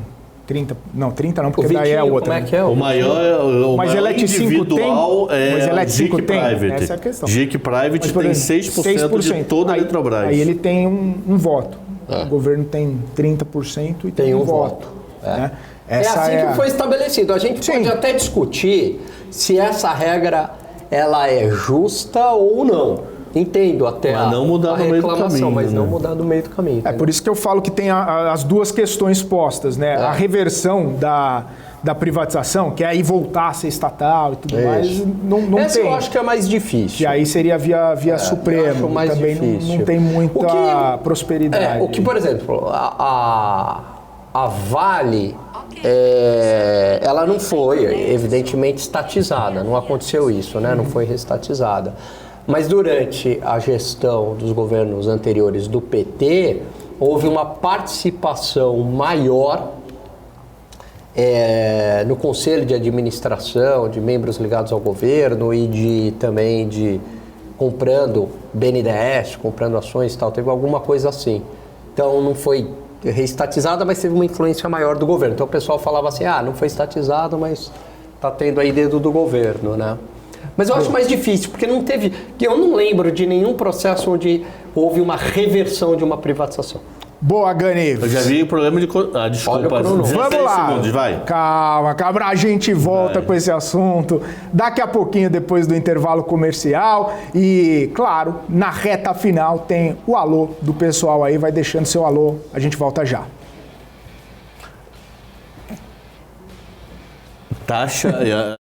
30%, não, 30% não, porque daí é a outra. Como é que é? O maior, Mas maior Elet 5 individual tem? Mas é Elet o 5 GIC tem? Private. Essa é a questão. GIC Private Mas, por tem exemplo, 6% de toda a Eletrobras. Aí ele tem um voto. O governo tem 30% e tem um voto. Né? É assim que foi estabelecido. A gente Sim. pode até discutir se essa regra ela é justa ou não. Entendo até Mas não mudar a no meio do reclamação, caminho, mas não né? mudar no meio do caminho. É entendeu? por isso que eu falo que tem as duas questões postas, né? A reversão da privatização, que é aí voltar a ser estatal e tudo mais, não Essa tem. eu acho que é mais difícil. Que aí seria via eu Supremo. acho mais Também difícil. não tem muita O que- prosperidade. O que, por exemplo, a Vale, ela não foi, evidentemente, estatizada. Não aconteceu isso, né? Não foi reestatizada. Mas durante a gestão dos governos anteriores do PT, houve uma participação maior no conselho de administração, de membros ligados ao governo e também de comprando BNDES, comprando ações e tal. Teve alguma coisa assim. Então não foi reestatizada, mas teve uma influência maior do governo. Então o pessoal falava assim, não foi estatizado, mas está tendo aí dedo do governo, né? Mas eu acho mais difícil, porque eu não lembro de nenhum processo onde houve uma reversão de uma privatização. Boa, Gani. Eu já vi o problema de... desculpa, Olha o cronômetro. 16 Vamos lá. segundos, vai. Calma, a gente volta Vai. com esse assunto daqui a pouquinho, depois do intervalo comercial. E, claro, na reta final tem o alô do pessoal aí. Vai deixando seu alô. A gente volta já. Taxa...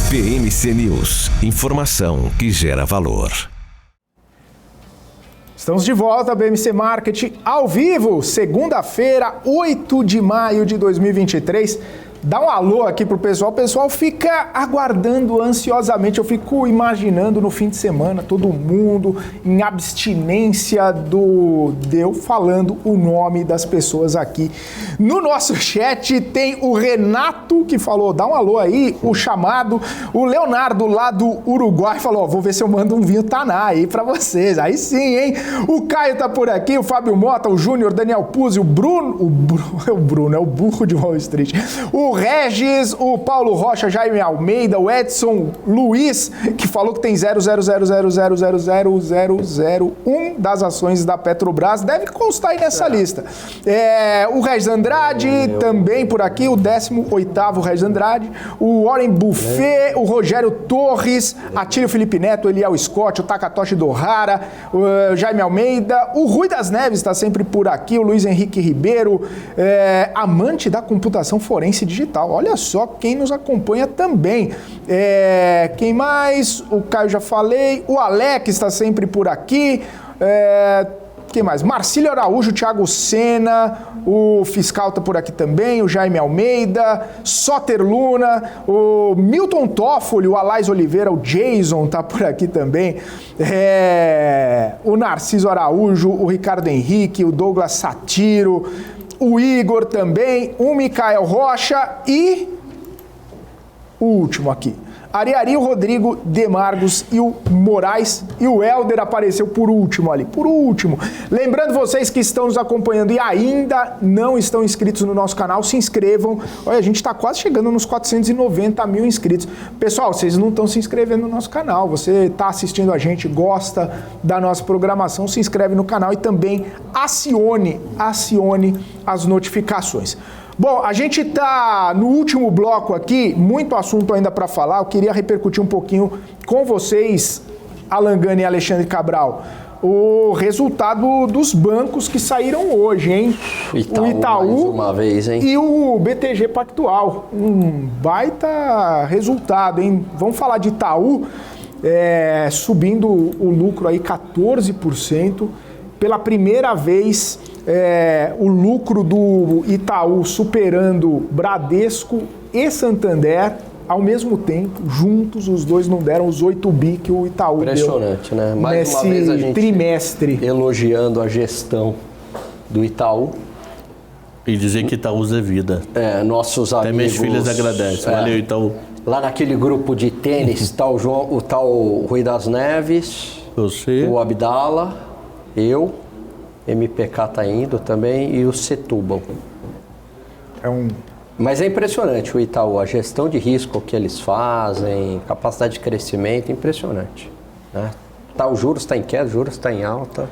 BMC News, informação que gera valor. Estamos de volta, BMC Marketing, ao vivo, segunda-feira, 8 de maio de 2023. Dá um alô aqui pro pessoal. O pessoal fica aguardando ansiosamente. Eu fico imaginando no fim de semana todo mundo em abstinência de eu falando o nome das pessoas aqui. No nosso chat tem o Renato que falou, dá um alô aí, o chamado. O Leonardo lá do Uruguai falou, ó, vou ver se eu mando um vinho Taná aí pra vocês. Aí sim, hein? O Caio tá por aqui, o Fábio Mota, o Júnior, Daniel Puzzi, o Bruno, é o burro de Wall Street. O Regis, o Paulo Rocha, Jaime Almeida, o Edson Luiz, que falou que tem 0,000000001 das ações da Petrobras, deve constar aí nessa lista. O Regis Andrade, também por aqui, o 18º Regis Andrade, o Warren Buffet, o Rogério Torres, Atílio Felipe Neto, Eliel Scott, o Takatoshi Dohara, o Jaime Almeida, o Rui das Neves está sempre por aqui, o Luiz Henrique Ribeiro, amante da computação forense digital. Olha só quem nos acompanha também. Quem mais? O Caio já falei. O Alex está sempre por aqui. Quem mais? Marcílio Araújo, Thiago Sena, o Fiscal está por aqui também, o Jaime Almeida, Soter Luna, o Milton Toffoli, o Alais Oliveira, o Jason está por aqui também, o Narciso Araújo, o Ricardo Henrique, o Douglas Satiro, o Igor também, o Micael Rocha e o último aqui, Ariari, o Rodrigo Demargos e o Moraes, e o Helder apareceu por último ali, por último. Lembrando vocês que estão nos acompanhando e ainda não estão inscritos no nosso canal, se inscrevam. Olha, a gente está quase chegando nos 490 mil inscritos. Pessoal, vocês não estão se inscrevendo no nosso canal, você está assistindo a gente, gosta da nossa programação, se inscreve no canal e também acione as notificações. Bom, a gente está no último bloco aqui, muito assunto ainda para falar, eu queria repercutir um pouquinho com vocês, Alan Gani e Alexandre Cabral, o resultado dos bancos que saíram hoje, hein? O Itaú mais uma vez, hein? E o BTG Pactual, um baita resultado, hein? Vamos falar de Itaú, subindo o lucro aí 14%, pela primeira vez o lucro do Itaú superando Bradesco e Santander ao mesmo tempo, juntos, os dois não deram os 8 bi que o Itaú impressionante, deu, né? Mais nesse uma vez a gente trimestre. Elogiando a gestão do Itaú. E dizer que Itaú é vida. Nossos amigos... Até minhas filhas agradecem. Valeu, Itaú. Lá naquele grupo de tênis, tá o tal Rui das Neves, você, o Abdala, eu, MPK tá indo também e o Setúbal. Mas é impressionante o Itaú, a gestão de risco que eles fazem, capacidade de crescimento, impressionante. Né? Os juros está em queda, os juros está em alta.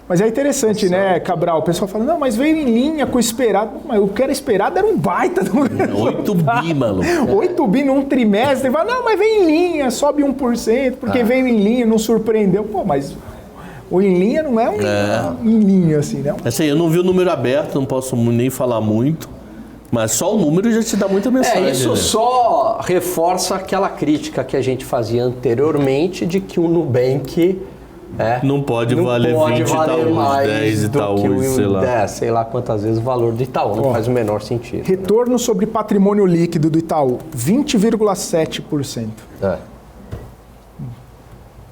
Mas é interessante, né, Cabral? O pessoal fala, não, mas veio em linha com o esperado. Mas o que era esperado era um baita. 8 bi, maluco. 8 bi num trimestre. Fala, não, mas veio em linha, sobe 1%, porque veio em linha, não surpreendeu. Pô, mas o em linha não é em linha, assim, né? Assim, eu não vi o número aberto, não posso nem falar muito. Mas só o número já te dá muita mensagem. Isso, né? Só reforça aquela crítica que a gente fazia anteriormente de que o Nubank não pode valer 20 Itaús, 10 Itaús, sei lá quantas vezes o valor do Itaú, não faz o menor sentido. Retorno sobre patrimônio líquido do Itaú, 20,7%.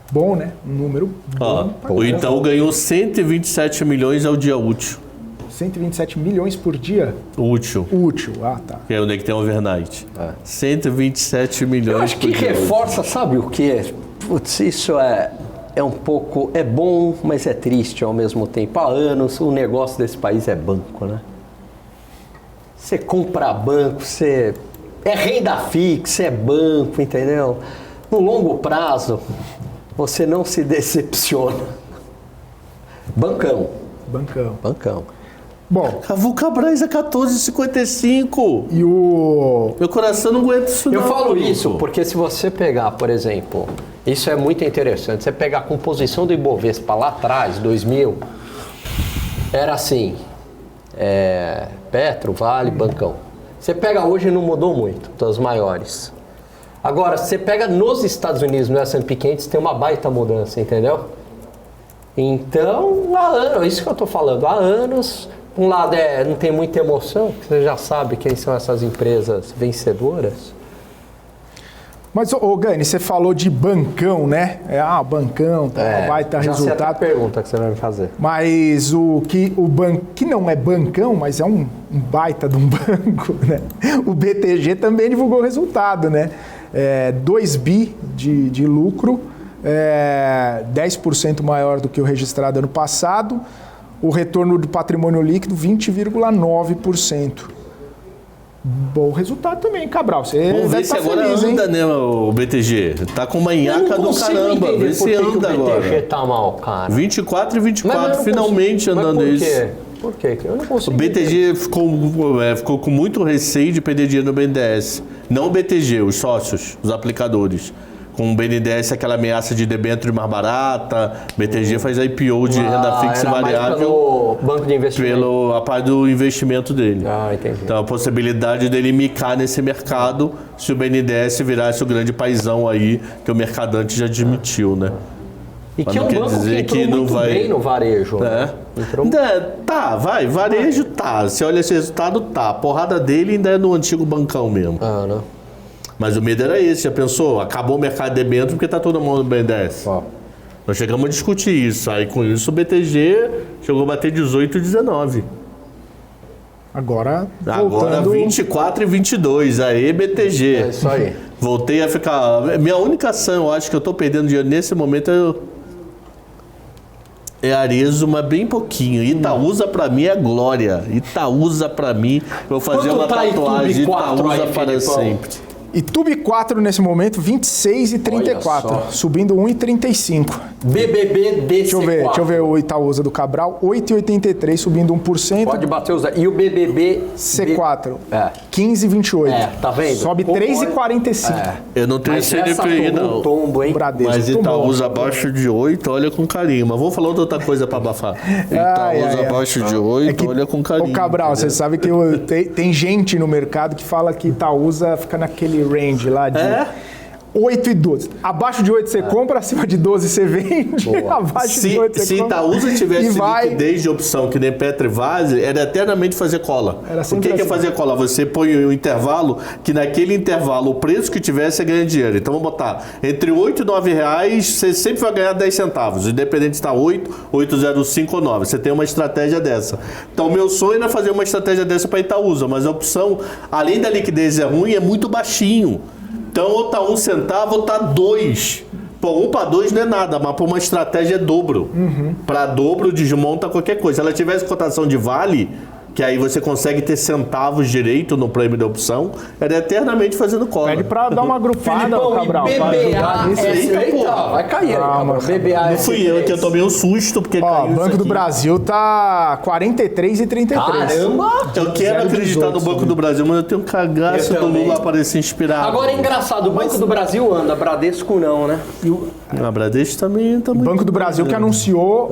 Bom, né? Um número bom. O Itaú ganhou 127 milhões ao dia útil. 127 milhões por dia? Útil, tá. Que é onde é que tem overnight. 127 milhões por dia. Eu acho que reforça, sabe o quê? Putz, isso é um pouco... É bom, mas é triste ao mesmo tempo. Há anos, o negócio desse país é banco, né? Você compra banco, você... É renda fixa, é banco, entendeu? No longo prazo, você não se decepciona. Bancão. Bom, a Vulcabras é 14,55. E o... Meu coração não aguenta isso, Eu falo isso porque se você pegar, por exemplo, isso é muito interessante, você pegar a composição do Ibovespa lá atrás, 2000, era assim, Petro, Vale, Bancão. Você pega hoje, não mudou muito, das maiores. Agora, você pega nos Estados Unidos, no S&P 500, tem uma baita mudança, entendeu? Então, há anos, isso que eu estou falando, há anos, um lado não tem muita emoção, você já sabe quem são essas empresas vencedoras. Mas, Gani, você falou de bancão, né? Bancão, baita já resultado. Já sei a pergunta que você vai me fazer. Mas que não é bancão, mas é um baita de um banco, né? O BTG também divulgou o resultado, né? 2 bi de lucro, 10% maior do que o registrado ano passado. O retorno do patrimônio líquido, 20,9%. Bom resultado também, Cabral. Você vamos ver se agora feliz, anda, hein? né, o BTG? Tá com uma nhaca do caramba. Vê se anda agora. O BTG tá mal, cara. 24 e 24, finalmente andando isso. Por quê? Eu não consigo. O BTG ficou com muito receio de perder dinheiro no BNDES. Não o BTG, os sócios, os aplicadores. Com o BNDES, aquela ameaça de debênture mais barata. BTG faz IPO de renda fixa e variável. Pelo banco de investimento. A parte do investimento dele. Entendi. Então a possibilidade dele micar nesse mercado se o BNDES virasse o grande paizão aí que o mercadante já admitiu, né? E que é um banco que entrou muito bem no varejo. Né? Varejo tá. Você olha esse resultado, tá. A porrada dele ainda é no antigo bancão mesmo. Né? Mas o medo era esse, já pensou? Acabou o mercado de debênture porque tá todo mundo no BNDES. Nós chegamos a discutir isso. Aí com isso o BTG chegou a bater 18 e 19. Agora 24 e 22. Aí, BTG. É isso aí. Voltei a ficar... Minha única ação, eu acho que eu tô perdendo dinheiro nesse momento é Arezzo, mas bem pouquinho. Itaúsa pra mim é glória. Itaúsa pra mim, eu vou fazer uma tatuagem Itaúsa para sempre. Itube 4 nesse momento, 26,34, subindo 1,35. BBB DC4. Deixa eu ver o Itaúsa do Cabral, 8,83, subindo 1%. Pode bater os... E o BBB... C4, 15,28. Tá vendo? Sobe 3,45. Eu não tenho CNPI, não. Tombo, hein? Bradesco, mas Itaúsa abaixo de 8, olha com carinho. Mas vamos falar de outra coisa para abafar. Itaúsa abaixo de 8, olha com carinho. Ô Cabral, entendeu? Você sabe que tem gente no mercado que fala que Itaúsa fica naquele range lá de 8 e 12. Abaixo de 8 você compra, acima de 12 você vende. Abaixo de 8 você compra. Se Itaúsa tivesse liquidez de opção que nem Petro e Vale, era eternamente fazer cola. O que é fazer cola? Você põe um intervalo, que naquele intervalo, o preço que tiver, você ganha dinheiro. Então vamos botar, entre 8 e 9 reais, você sempre vai ganhar 10 centavos. Independente se está 8, 8,05 ou 9. Você tem uma estratégia dessa. Então meu sonho era fazer uma estratégia dessa para Itaúsa, mas a opção, além da liquidez é ruim, é muito baixinho. Então, ou tá 1 centavo ou tá 2. Pô, 1 para 2 não é nada, mas por uma estratégia é dobro. Para dobro, desmonta qualquer coisa. Se ela tivesse cotação de vale, que aí você consegue ter centavos direito no prêmio da opção, era eternamente fazendo cola. Pede pra dar uma grupada, Cabral. BBA, vai cair aí, BBA. Não fui eu que eu tomei um susto, porque caiu isso Banco do Brasil tá 43,33. Caramba! Eu quero acreditar no Banco do Brasil, mas eu tenho um cagaço do Lula aparecer inspirado. Agora é engraçado, o Banco do Brasil anda, Bradesco não, né? A Bradesco também tá muito... Banco do Brasil que anunciou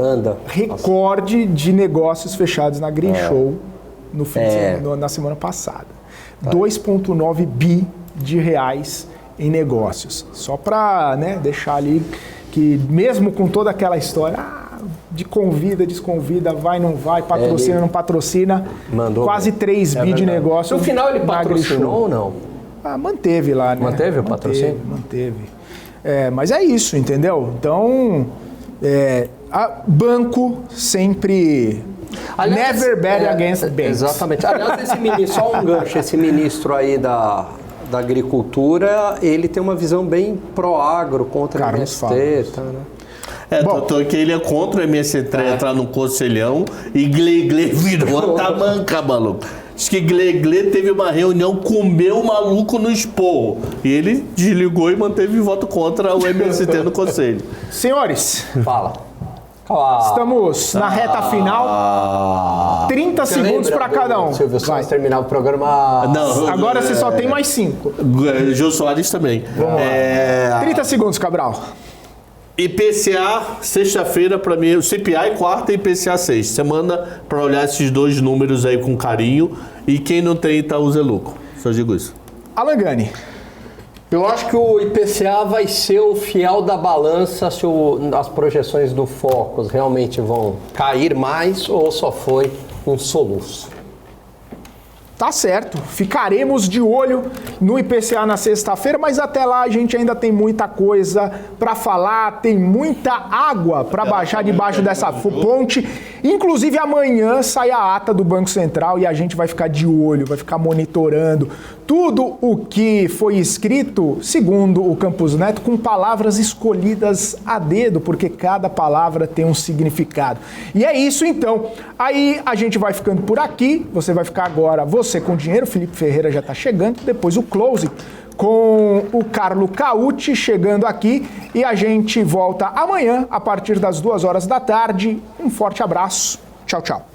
recorde de negócios fechados na Green Show na semana passada. 2,9 bi de reais em negócios. Só para deixar ali que mesmo com toda aquela história de convida, desconvida, vai, não vai, patrocina, não patrocina, quase 3 bi de negócios. No final ele patrocinou ou não? Manteve lá, né? Manteve o patrocínio? Manteve. Mas é isso, entendeu? Então, banco sempre... Aliás, never bet against banks. Exatamente. Aliás, esse ministro, só um gancho, esse ministro aí da agricultura, ele tem uma visão bem pró-agro, contra o MST. Tá, né? Tanto que ele é contra o MST entrar no conselhão e Gle virou a tamanca, maluco. Diz que Gle teve uma reunião, comeu o maluco no esporro. E ele desligou e manteve voto contra o MST no conselho. Senhores, fala. Estamos na reta final. 30 segundos para cada um. Silvio Santos terminar o programa. Não, agora você só tem mais 5. Jô Soares também. 30 segundos, Cabral. IPCA, sexta-feira, para mim, o CPI quarta e IPCA sexta. Você manda para olhar esses dois números aí com carinho. E quem não tem Itaúsa é lucro. Só digo isso. Alan Gani. Eu acho que o IPCA vai ser o fiel da balança se as projeções do Focus realmente vão cair mais ou só foi um soluço. Tá certo, ficaremos de olho no IPCA na sexta-feira, mas até lá a gente ainda tem muita coisa para falar, tem muita água para baixar debaixo dessa ponte. Inclusive amanhã sai a ata do Banco Central e a gente vai ficar de olho, vai ficar monitorando tudo o que foi escrito, segundo o Campos Neto, com palavras escolhidas a dedo, porque cada palavra tem um significado. E é isso então. Aí a gente vai ficando por aqui, você vai ficar agora, você com dinheiro, Felipe Ferreira já está chegando, depois o closing com o Carlo Cauti chegando aqui e a gente volta amanhã a partir das 2 horas da tarde. Um forte abraço, tchau, tchau.